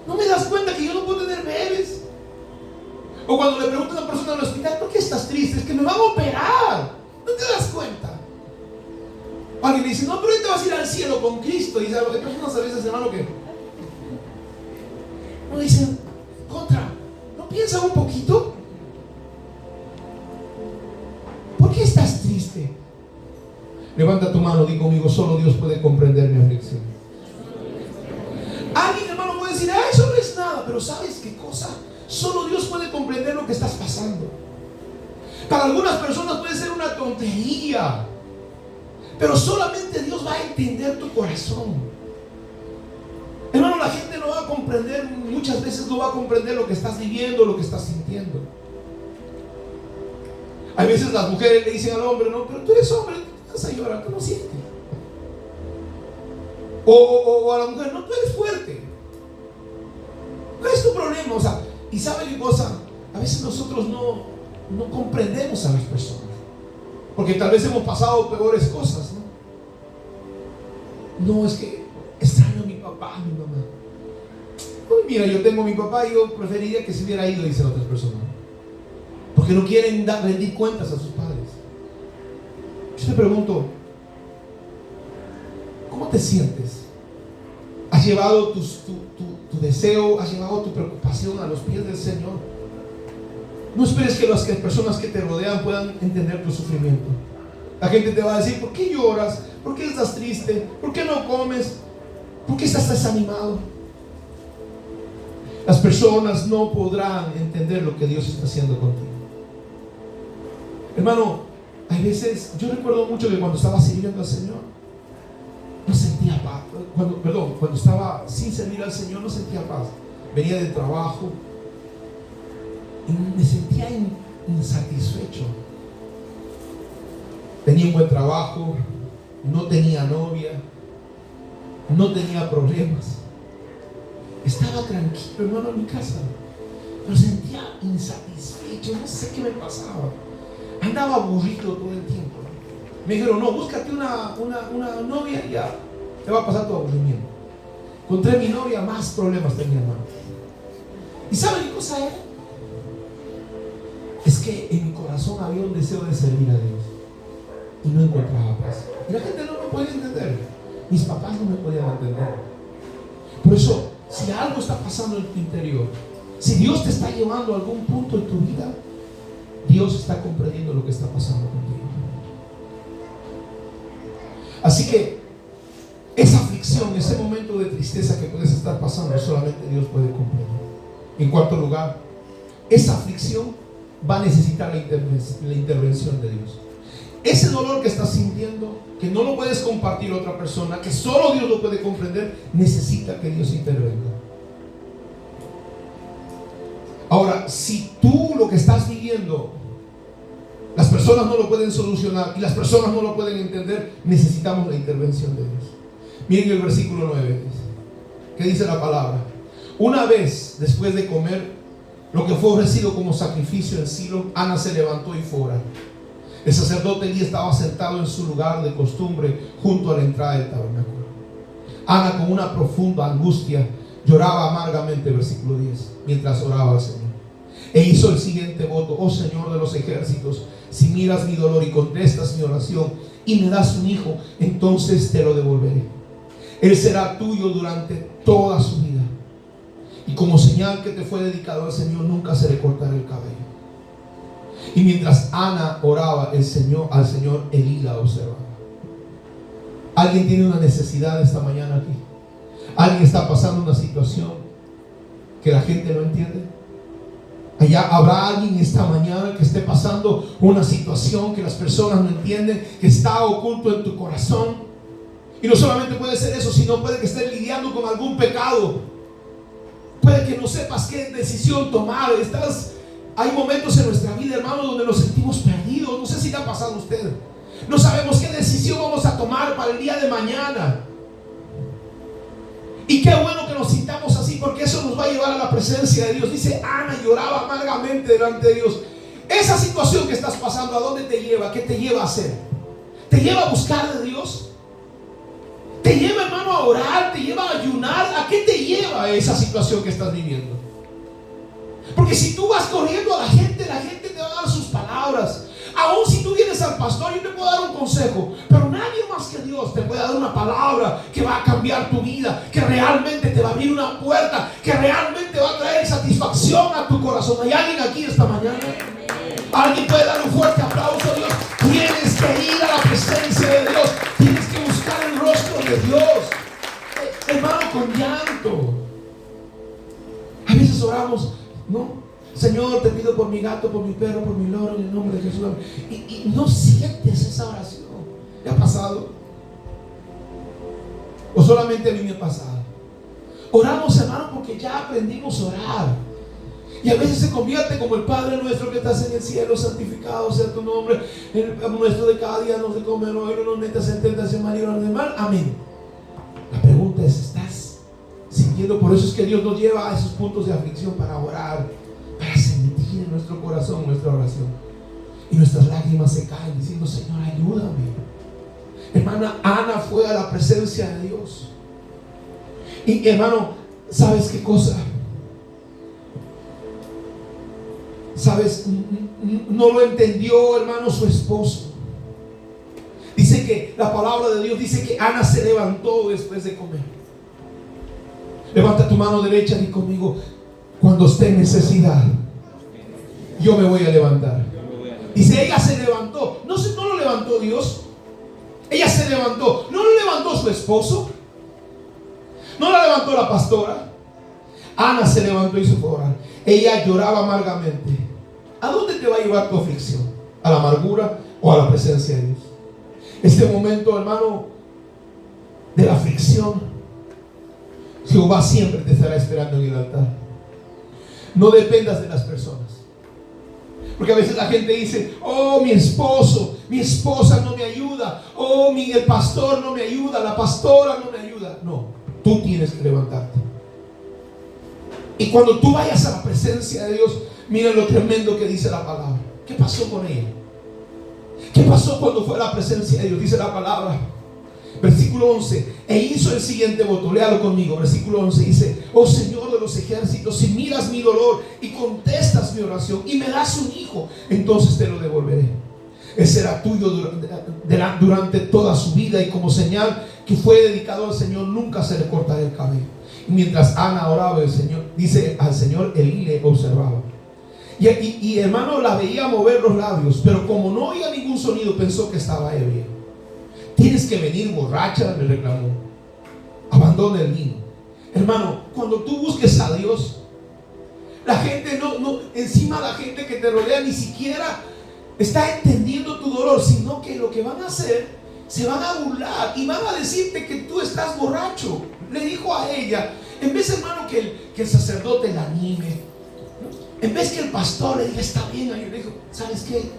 ¿No me das cuenta que yo no puedo tener bebés? O cuando le pregunta a una persona en el hospital: ¿por qué estás triste? Es que me van a operar. ¿No te das cuenta? Alguien le dice: no, pero hoy te vas a ir al cielo con Cristo. Y hay personas a veces, hermano, que no dicen: ¿no piensa un poquito? ¿Por qué estás triste? Levanta tu mano, di conmigo: solo Dios puede comprender mi aflicción. Alguien, hermano, puede decir: pero ¿sabes qué cosa? Solo Dios puede comprender lo que estás pasando. Para algunas personas puede ser una tontería, pero solamente Dios va a entender tu corazón. Hermano, la gente no va a comprender, muchas veces no va a comprender lo que estás viviendo, lo que estás sintiendo. Hay veces las mujeres le dicen al hombre: no, pero tú eres hombre, tú vas a llorar, tú no sientes. O a la mujer: no, tú eres fuerte. ¿Cuál es tu problema? O sea, y ¿sabe qué cosa? A veces nosotros no comprendemos a las personas, porque tal vez hemos pasado peores cosas, ¿no? No, es que extraño a mi papá, a mi mamá. Uy, mira, yo tengo a mi papá y yo preferiría que se hubiera ido, dicen otras personas, porque no quieren rendir cuentas a sus padres. Yo te pregunto, ¿cómo te sientes? ¿Has llevado tu deseo, has llevado tu preocupación a los pies del Señor? No esperes que las personas que te rodean puedan entender tu sufrimiento. La gente te va a decir: ¿por qué lloras? ¿Por qué estás triste? ¿Por qué no comes? ¿Por qué estás desanimado? Las personas no podrán entender lo que Dios está haciendo contigo. Hermano, hay veces, yo recuerdo mucho que cuando estaba sirviendo al Señor, no sentía paz. Cuando estaba sin servir al Señor, no sentía paz. Venía del trabajo y me sentía insatisfecho. Tenía un buen trabajo, no tenía novia, no tenía problemas. Estaba tranquilo, hermano, en mi casa, pero sentía insatisfecho. No sé qué me pasaba. Andaba aburrido todo el tiempo. Me dijeron: no, búscate una novia y ya te va a pasar tu aburrimiento. Encontré mi novia, más problemas tenía, hermano. ¿Y saben qué cosa era? Es que en mi corazón había un deseo de servir a Dios y no encontraba paz. Y la gente no me podía entender. Mis papás no me podían entender. Por eso, si algo está pasando en tu interior, si Dios te está llevando a algún punto en tu vida, Dios está comprendiendo lo que está pasando contigo. Así que esa aflicción, ese momento de tristeza que puedes estar pasando, solamente Dios puede comprender. En cuarto lugar, esa aflicción va a necesitar la intervención de Dios. Ese dolor que estás sintiendo, que no lo puedes compartir a otra persona, que solo Dios lo puede comprender, necesita que Dios intervenga. Ahora, si tú lo que estás viviendo, las personas no lo pueden solucionar y las personas no lo pueden entender, necesitamos la intervención de Dios. Miren el versículo 9, ¿qué dice la palabra? Una vez después de comer lo que fue ofrecido como sacrificio en Silo, Ana se levantó y fue a orar. El sacerdote Elí estaba sentado en su lugar de costumbre junto a la entrada del tabernáculo. Ana, con una profunda angustia, lloraba amargamente, versículo 10, mientras oraba al Señor. E hizo el siguiente voto: oh Señor de los ejércitos, si miras mi dolor y contestas mi oración y me das un hijo, entonces te lo devolveré. Él será tuyo durante toda su vida, y como señal que te fue dedicado al Señor, nunca se le cortará el cabello. Y mientras Ana oraba al Señor, Elí la observaba. Alguien tiene una necesidad esta mañana aquí. Alguien está pasando una situación que la gente no entiende. Allá habrá alguien esta mañana que esté pasando una situación que las personas no entienden, que está oculto en tu corazón. Y no solamente puede ser eso, sino puede que estés lidiando con algún pecado. Puede que no sepas qué decisión tomar. Hay momentos en nuestra vida, hermano, donde nos sentimos perdidos. No sé si le ha pasado a usted. No sabemos qué decisión vamos a tomar para el día de mañana. Y qué bueno que nos sintamos así, porque eso nos va a llevar a la presencia de Dios. Dice Ana, lloraba amargamente delante de Dios. Esa situación que estás pasando, ¿a dónde te lleva? ¿Qué te lleva a hacer? ¿Te lleva a buscar de Dios? ¿Te lleva, hermano, a orar? ¿Te lleva a ayunar? ¿A qué te lleva esa situación que estás viviendo? Porque si tú vas corriendo a la gente te va a dar sus palabras. Aún si tú vienes al pastor, yo te puedo dar un consejo, pero nadie más que Dios te puede dar una palabra que va a cambiar tu vida, que realmente te va a abrir una puerta, que realmente va a traer satisfacción a tu corazón. ¿Hay alguien aquí esta mañana? Alguien puede dar un fuerte aplauso a Dios. Tienes que ir a la presencia de Dios, tienes que buscar el rostro de Dios, hermano, con llanto. A veces ¿no? Señor, te pido por mi gato, por mi perro, por mi loro, en el nombre de Jesús. Y no sientes esa oración. ¿Te ha pasado? ¿O solamente a mí me ha pasado? Oramos, hermano, porque ya aprendimos a orar. Y a veces se convierte como el Padre nuestro que estás en el cielo, santificado sea tu nombre. El nuestro de cada día nos de comer hoy, no nos metas en tentación, mal y de mal. Amén. La pregunta es, ¿estás sintiendo? Por eso es que Dios nos lleva a esos puntos de aflicción para orar, para sentir en nuestro corazón nuestra oración. Y nuestras lágrimas se caen diciendo, Señor, ayúdame. Hermana Ana fue a la presencia de Dios. Y hermano, ¿sabes qué cosa? ¿Sabes? No lo entendió, hermano, su esposo. Dice que la palabra de Dios dice que Ana se levantó después de comer. Levanta tu mano derecha y conmigo, cuando esté en necesidad, yo me voy a levantar. Dice, ella se levantó. No lo levantó Dios. Ella se levantó. No lo levantó su esposo. No la levantó la pastora. Ana se levantó y se fue a orar. Ella lloraba amargamente. ¿A dónde te va a llevar tu aflicción? ¿A la amargura o a la presencia de Dios? Este momento, hermano, de la aflicción, Jehová siempre te estará esperando en el altar. No dependas de las personas. Porque a veces la gente dice, oh, mi esposo, mi esposa no me ayuda. Oh, el pastor no me ayuda, la pastora no me ayuda. No, tú tienes que levantarte. Y cuando tú vayas a la presencia de Dios, mira lo tremendo que dice la palabra. ¿Qué pasó con ella? ¿Qué pasó cuando fue a la presencia de Dios? Dice la palabra, versículo 11, e hizo el siguiente voto. Léalo conmigo, versículo 11 dice, oh Señor de los ejércitos, si miras mi dolor y contestas mi oración y me das un hijo, entonces te lo devolveré. Ese será tuyo durante toda su vida, y como señal que fue dedicado al Señor, nunca se le cortará el cabello. Y mientras Ana oraba, el Señor, dice al Señor, Elí le observaba. Y hermano, la veía mover los labios, pero como no oía ningún sonido, pensó que estaba ebria. Tienes que venir borracha, le reclamó. Abandona el vino. Hermano, cuando tú busques a Dios, la gente encima la gente que te rodea ni siquiera está entendiendo tu dolor, sino que lo que van a hacer, se van a burlar y van a decirte que tú estás borracho. Le dijo a ella, en vez, hermano, que el sacerdote la anime, en vez que el pastor le diga, está bien, ella le dijo, ¿sabes qué?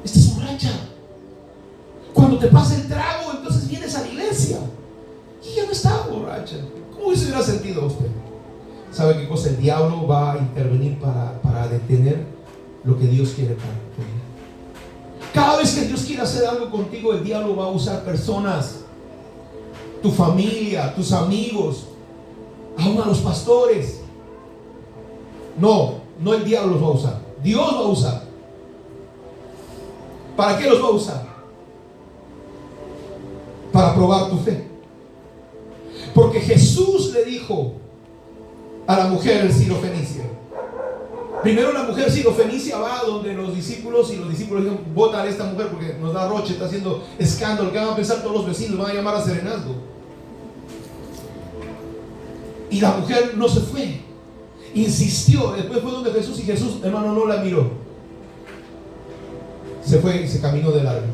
Estás borracha. Cuando te pasa el trago, entonces vienes a la iglesia. Y ella no estaba borracha. ¿Cómo se hubiera sentido usted? ¿Sabe qué cosa? El diablo va a intervenir para detener lo que Dios quiere para tu vida. Cada vez que Dios quiere hacer algo contigo, el diablo va a usar personas, tu familia, tus amigos, aún a los pastores. No el diablo los va a usar, Dios va a usar. ¿Para qué los va a usar? Para probar tu fe. Porque Jesús le dijo a la mujer sirofenicia. Primero la mujer sirofenicia va donde los discípulos, y los discípulos dicen, bota a esta mujer porque nos da roche, está haciendo escándalo. ¿Qué van a pensar todos los vecinos? Van a llamar a serenazgo. Y la mujer no se fue, insistió. Después fue donde Jesús, y Jesús, hermano, no la miró. Se fue y se caminó de largo.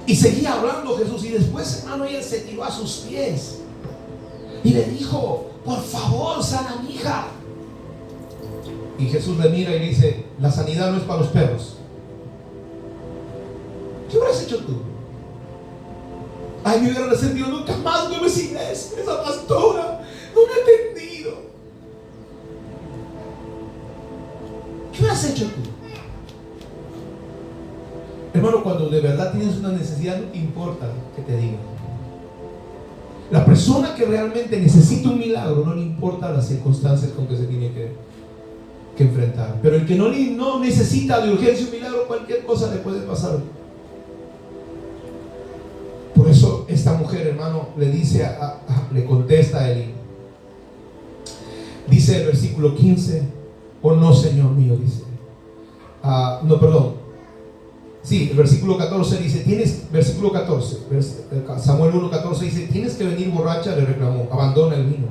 Y seguía hablando Jesús. Y después, hermano, ella se tiró a sus pies y le dijo, por favor, sana a mi hija. Y Jesús le mira y le dice, la sanidad no es para los perros. ¿Qué hubieras hecho tú? Ay, me hubiera resentido, nunca más vuelvo a esa iglesia, esa pastora no me ha atendido. ¿Qué hubieras hecho tú? Hermano, cuando de verdad tienes una necesidad, no te importa que te digan. La persona que realmente necesita un milagro, no le importa las circunstancias con que se tiene que enfrentar. Pero el que no necesita de urgencia un milagro, cualquier cosa le puede pasar. Por eso esta mujer, hermano, le dice le contesta a Elí. Dice el versículo 15, oh no, Señor mío, dice. Sí, el versículo 14 dice, versículo 14, Samuel 1:14 dice, tienes que venir borracha, le reclamó, abandona el vino.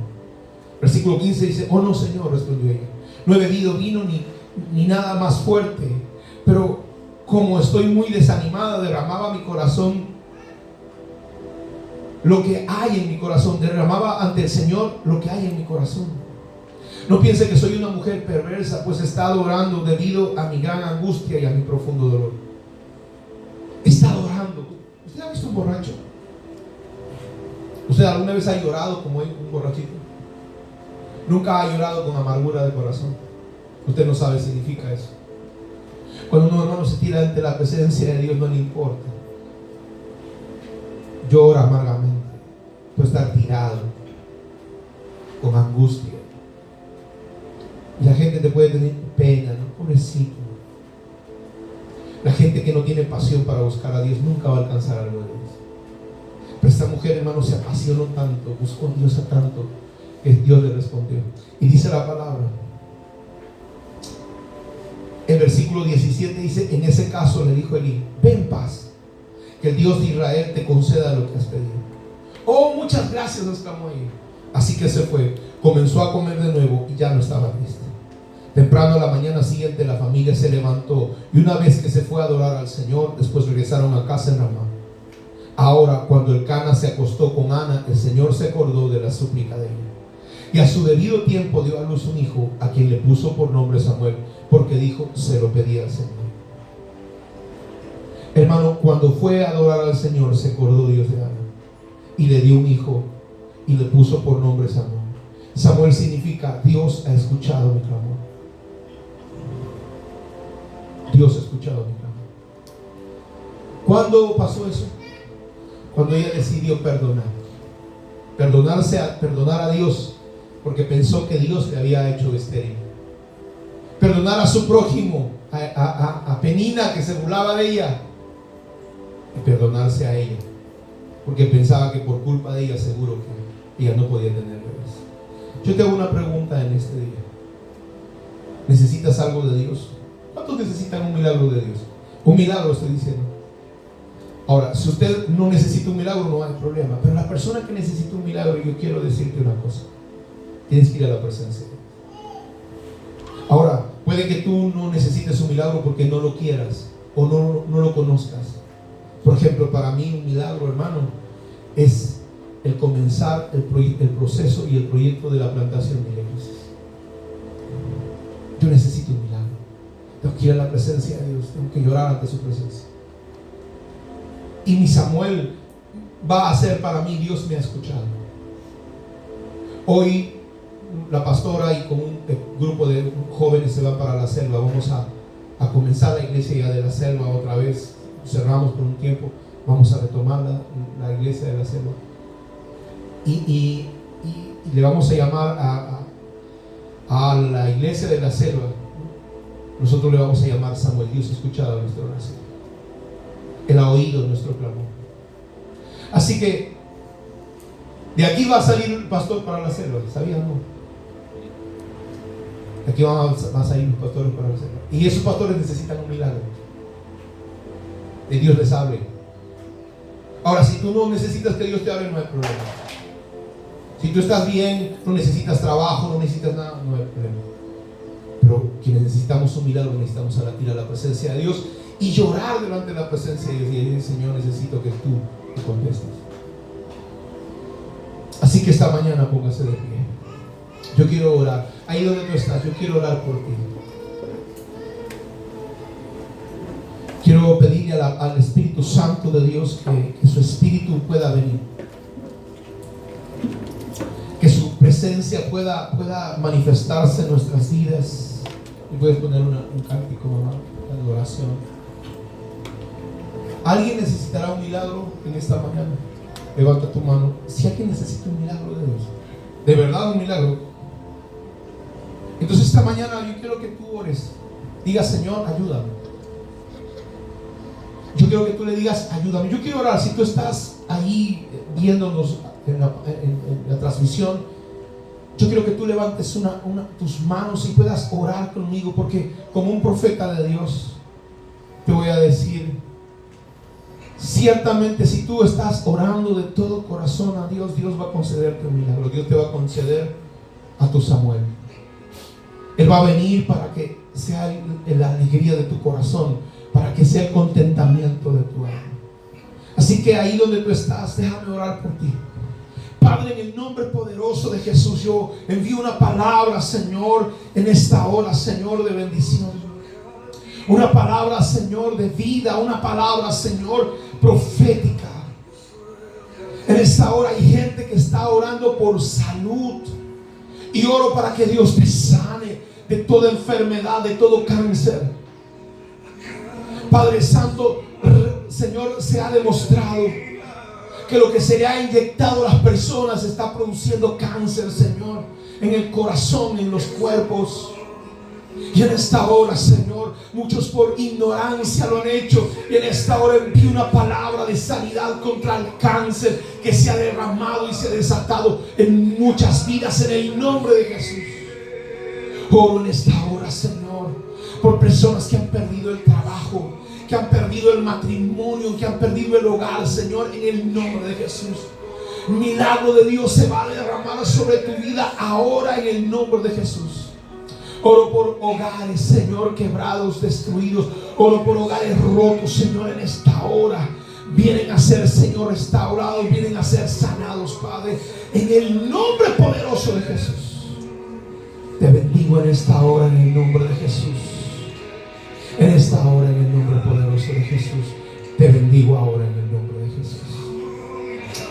Versículo 15 dice: oh no, Señor, respondió ella, no he bebido vino ni nada más fuerte, pero como estoy muy desanimada, derramaba mi corazón lo que hay en mi corazón, derramaba ante el Señor lo que hay en mi corazón. No piense que soy una mujer perversa, pues he estado orando debido a mi gran angustia y a mi profundo dolor. He estado orando. ¿Usted ha visto un borracho? ¿Usted alguna vez ha llorado como un borrachito? Nunca ha llorado con amargura de corazón. Usted no sabe qué significa eso. Cuando un hermano se tira ante la presencia de Dios, no le importa. Llora amargamente por estar tirado, con angustia. Y la gente te puede tener pena, ¿no? Pobrecito. La gente que no tiene pasión para buscar a Dios nunca va a alcanzar algo de Dios. Pero esta mujer, hermano, se apasionó tanto, buscó a Dios a tanto, que Dios le respondió. Y dice la palabra, el versículo 17 dice: en ese caso le dijo Elí: ve en paz, que el Dios de Israel te conceda lo que has pedido. Oh, muchas gracias, exclamó ella. Así que se fue, comenzó a comer de nuevo y ya no estaba triste. Temprano a la mañana siguiente la familia se levantó, y una vez que se fue a adorar al Señor, después regresaron a casa en Ramá. Ahora, cuando Elcana se acostó con Ana, el Señor se acordó de la súplica de ella, y a su debido tiempo dio a luz un hijo, a quien le puso por nombre Samuel, porque dijo: se lo pedía al Señor. Hermano, cuando fue a adorar al Señor, se acordó Dios de Ana y le dio un hijo y le puso por nombre Samuel. Samuel significa: Dios ha escuchado mi clamor. Dios ha escuchado mi clamor. ¿Cuándo pasó eso? Cuando ella decidió perdonar. Perdonar a Dios, porque pensó que Dios le había hecho estéril. Perdonar a su prójimo, a Penina, que se burlaba de ella, y perdonarse a ella, porque pensaba que por culpa de ella seguro que ella no podía tener bebés. Yo te hago una pregunta en este día. ¿Necesitas algo de Dios? ¿Cuántos necesitan un milagro de Dios? Un milagro, estoy diciendo. Ahora, si usted no necesita un milagro, no hay problema. Pero la persona que necesita un milagro, yo quiero decirte una cosa: tienes que ir a la presencia. Ahora, puede que tú no necesites un milagro porque no lo quieras o no lo conozcas. Por ejemplo, para mí un milagro, hermano, es el comenzar el proceso y el proyecto de la plantación de iglesias. Yo necesito un milagro. Tengo que ir a la presencia de Dios, tengo que llorar ante su presencia. Y mi Samuel va a ser para mí: Dios me ha escuchado. Hoy la pastora y con un grupo de jóvenes se van para la selva. Vamos a comenzar la iglesia ya de la selva otra vez. Cerramos por un tiempo, vamos a retomar la iglesia de la selva. Y le vamos a llamar a la iglesia de la selva. Nosotros le vamos a llamar Samuel. Dios ha escuchado nuestra oración. Él ha oído nuestro clamor. Así que de aquí va a salir el pastor para la selva. ¿Sabían, no? De aquí van a salir los pastores para la selva. Y esos pastores necesitan un milagro. De Dios les hable. Ahora, si tú no necesitas que Dios te hable, no hay problema. Si tú estás bien, no necesitas trabajo, no necesitas nada, no hay problema. Pero quienes necesitamos un milagro, necesitamos ir a la presencia de Dios y llorar delante de la presencia de Dios y decir: Señor, necesito que tú te contestes. Así que esta mañana póngase de pie. Yo quiero orar. Ahí donde tú estás, yo quiero orar por ti. Quiero pedirle al Espíritu Santo de Dios que su Espíritu pueda venir, que su presencia pueda manifestarse en nuestras vidas. Y puedes poner un cántico, mamá, de adoración. ¿Alguien necesitará un milagro en esta mañana? Levanta tu mano. Si alguien necesita un milagro de Dios, de verdad un milagro, entonces esta mañana yo quiero que tú ores. Diga: Señor, ayúdame. Yo quiero que tú le digas: ayúdame. Yo quiero orar. Si tú estás ahí viéndonos en la transmisión, yo quiero que tú levantes tus manos y puedas orar conmigo, porque como un profeta de Dios te voy a decir: ciertamente si tú estás orando de todo corazón a Dios, Dios va a concederte un milagro. Dios te va a conceder a tu Samuel. Él va a venir para que sea la alegría de tu corazón, para que sea el contentamiento de tu alma. Así que ahí donde tú estás, déjame orar por ti. Padre, en el nombre poderoso de Jesús, yo envío una palabra, Señor, en esta hora, Señor, de bendición. Una palabra, Señor, de vida. Una palabra, Señor, profética. En esta hora hay gente que está orando por salud. Y oro para que Dios te sane de toda enfermedad, de todo cáncer. Padre Santo, Señor, se ha demostrado que lo que se le ha inyectado a las personas está produciendo cáncer, Señor, en el corazón, en los cuerpos. Y en esta hora, Señor, muchos por ignorancia lo han hecho. Y en esta hora envío una palabra de sanidad contra el cáncer que se ha derramado y se ha desatado en muchas vidas, en el nombre de Jesús. Oro en esta hora, Señor, por personas que han perdido el trabajo, que han perdido el matrimonio, que han perdido el hogar, Señor, en el nombre de Jesús. Milagro de Dios se va a derramar sobre tu vida ahora en el nombre de Jesús. Oro por hogares, Señor, quebrados, destruidos. Oro por hogares rotos, Señor, en esta hora. Vienen a ser, Señor, restaurados, vienen a ser sanados, Padre, en el nombre poderoso de Jesús. Te bendigo en esta hora en el nombre de Jesús. En esta hora en el nombre poderoso de Jesús. Te bendigo ahora en el nombre de Jesús.